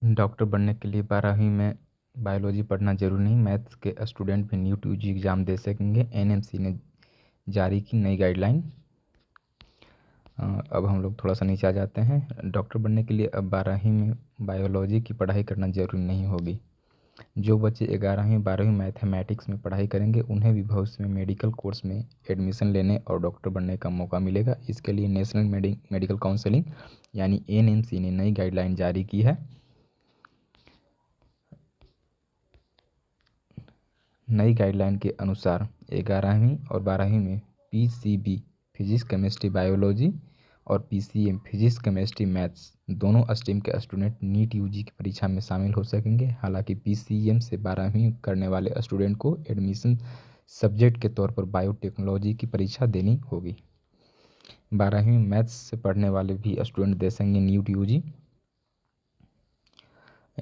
Doctor बनने के लिए 12वीं में बायोलॉजी पढ़ना जरूरी नहीं, मैथ्स के स्टूडेंट भी नीट यूजी एग्ज़ाम दे सकेंगे। एनएमसी ने जारी की नई गाइडलाइन। अब हम लोग थोड़ा सा नीचे आ जाते हैं। डॉक्टर बनने के लिए अब 12वीं में बायोलॉजी की पढ़ाई करना जरूरी नहीं होगी। जो बच्चे 11वीं 12वीं मैथमेटिक्स में पढ़ाई करेंगे उन्हें भी भविष्य में मेडिकल कोर्स में एडमिशन लेने और डॉक्टर बनने का मौका मिलेगा। इसके लिए नेशनल मेडिकल काउंसिलिंग यानी एनएमसी ने नई गाइडलाइन जारी की है। नई गाइडलाइन के अनुसार 11वीं और 12वीं में पीसीबी फिजिक्स केमिस्ट्री बायोलॉजी और पीसीएम फिजिक्स केमिस्ट्री मैथ्स दोनों स्ट्रीम के स्टूडेंट नीट यूजी की परीक्षा में शामिल हो सकेंगे। हालांकि पीसीएम से 12वीं करने वाले स्टूडेंट को एडमिशन सब्जेक्ट के तौर पर बायोटेक्नोलॉजी की परीक्षा देनी होगी। 12वीं मैथ्स से पढ़ने वाले भी स्टूडेंट दे सकेंगे नीट यूजी।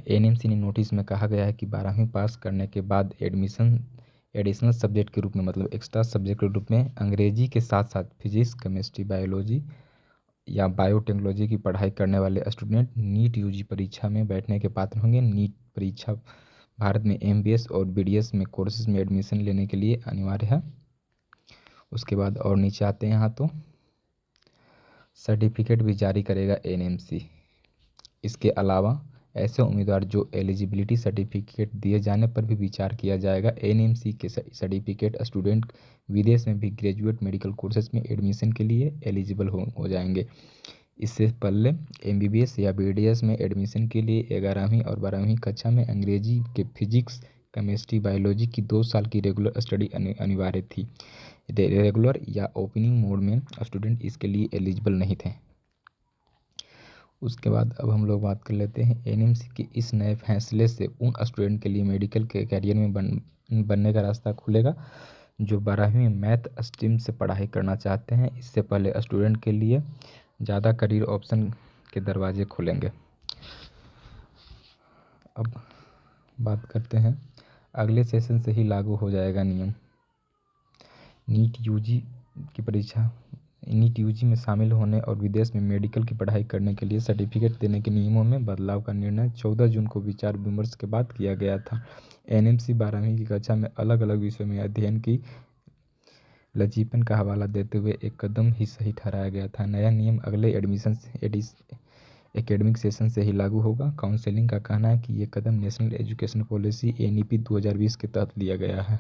एनएमसी ने नोटिस में कहा गया है कि 12वीं पास करने के बाद एडिशनल सब्जेक्ट के रूप में मतलब एक्स्ट्रा सब्जेक्ट के रूप में अंग्रेजी के साथ साथ फिजिक्स केमिस्ट्री बायोलॉजी या बायोटेक्नोलॉजी की पढ़ाई करने वाले स्टूडेंट नीट यूजी परीक्षा में बैठने के पात्र होंगे। नीट परीक्षा भारत में एमबीएस और बीडीएस में कोर्सेज में एडमिशन लेने के लिए अनिवार्य है। उसके बाद और नीचे आते हैं यहाँ तो सर्टिफिकेट भी जारी करेगा एनएमसी। इसके अलावा ऐसे उम्मीदवार जो एलिजिबिलिटी सर्टिफिकेट दिए जाने पर भी विचार किया जाएगा। एनएमसी के सर्टिफिकेट स्टूडेंट विदेश में भी ग्रेजुएट मेडिकल कोर्सेज में एडमिशन के लिए एलिजिबल हो जाएंगे। इससे पहले एमबीबीएस या बीडीएस में एडमिशन के लिए 11वीं और 12वीं कक्षा में अंग्रेजी के फिजिक्स केमिस्ट्री बायोलॉजी की 2 साल की रेगुलर स्टडी अनिवार्य थी। रेगुलर या ओपनिंग मोड में स्टूडेंट इसके लिए एलिजिबल नहीं थे। उसके बाद अब हम लोग बात कर लेते हैं एनएमसी के इस नए फैसले से उन स्टूडेंट के लिए मेडिकल के करियर में बनने का रास्ता खुलेगा जो 12वीं मैथ स्ट्रीम से पढ़ाई करना चाहते हैं। इससे पहले स्टूडेंट के लिए ज़्यादा करियर ऑप्शन के दरवाजे खुलेंगे। अब बात करते हैं अगले सेशन से ही लागू हो जाएगा नियम। नीट यूजी में शामिल होने और विदेश में मेडिकल की पढ़ाई करने के लिए सर्टिफिकेट देने के नियमों में बदलाव का निर्णय 14 जून को विचार विमर्श के बाद किया गया था। एनएमसी 12वीं की कक्षा में अलग अलग विषयों में अध्ययन की लचीपन का हवाला देते हुए एक कदम ही सही ठहराया गया था। नया नियम अगले एकेडमिक सेशन से ही लागू होगा। काउंसिलिंग का कहना है कि ये कदम नेशनल एजुकेशन पॉलिसी एनईपी 2020 के तहत लिया गया है।